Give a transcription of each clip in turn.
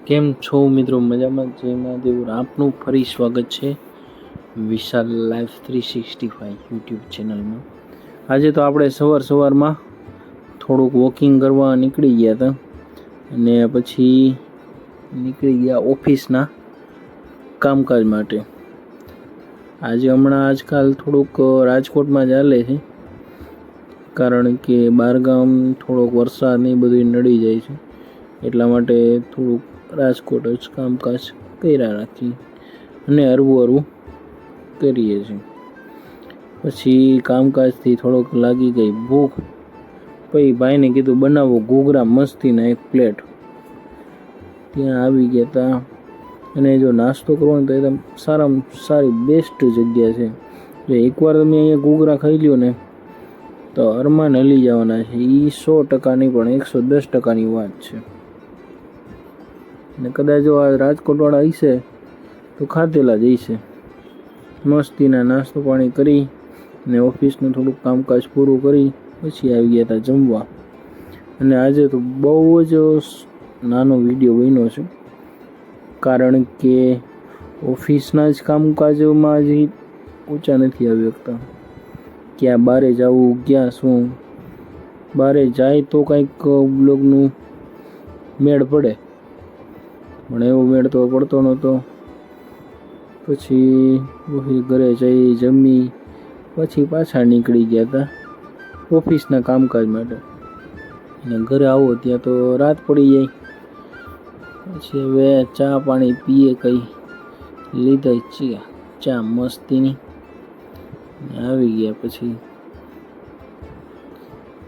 કેમ છો મિત્રો? મજામાં? જય મહાદેવ. આપનું ફરી સ્વાગત છે વિશાલ લાઈફ 365 યુટ્યુબ ચેનલમાં. આજે તો આપણે સવારમાં થોડુંક વોકિંગ કરવા નીકળી ગયા હતા અને પછી નીકળી ગયા ઓફિસના કામકાજ માટે. આજકાલ થોડુંક રાજકોટમાં ચાલે છે, કારણ કે બહારગામ થોડોક વરસાદ ને બધું નડી જાય છે, એટલા માટે થોડુંક રાજકોટ જ કામકાજ કર્યા રાખીએ અને હરવું કરીએ છીએ. પછી કામકાજથી થોડોક લાગી ગઈ ભૂખ. પછી ભાઈને કીધું બનાવો ઘૂઘરા મસ્તીના 1 પ્લેટ. ત્યાં આવી ગયા હતા અને જો નાસ્તો કરવાનો તો એકદમ સારામાં સારી બેસ્ટ જગ્યા છે. જો એકવાર તમે અહીંયા ઘૂઘરા ખાઈ લ્યો ને તો અરમાન હલી જવાના છે. એ 100% નહીં પણ 110%ની વાત છે. ને કદાચ જો આ રાજકોટવાળા હશે તો ખાધેલા જ હશે. મસ્તીના નાસ્તો પાણી કરી ને ઓફિસનું થોડુંક કામકાજ પૂરું કરી પછી આવી ગયા હતા જમવા. અને આજે તો બહુ જ નાનો વિડીયો બન્યો છે, કારણ કે ઓફિસના જ કામકાજમાં જ ઊંચા નથી આવી શકતા. ક્યાં બહારે જવું, ક્યાં શું. બહારે જાય તો કંઈક બ્લોગનું મેળ પડે, પણ એવો મેળ તો પડતો નહોતો. પછી ઘરે જઈ જમી પછી પાછા નીકળી ગયા હતા ઓફિસના કામકાજ માટે. અને ઘરે આવો ત્યાં તો રાત પડી જાય. પછી હવે ચા પાણી પીએ, કંઈ લીધા ચા મસ્તીની આવી ગયા. પછી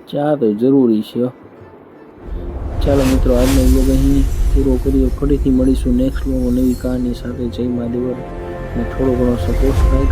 ચા તો જરૂરી છે. ચાલો મિત્રો, આજનો વ્લોગ અહીં પૂરો કરીએ. ફરીથી મળીશું નેક્સ્ટ વ્લોગ નવી કહાની સાથે. જય મહાદેવ. અને થોડો ઘણો સપોર્ટ થાય.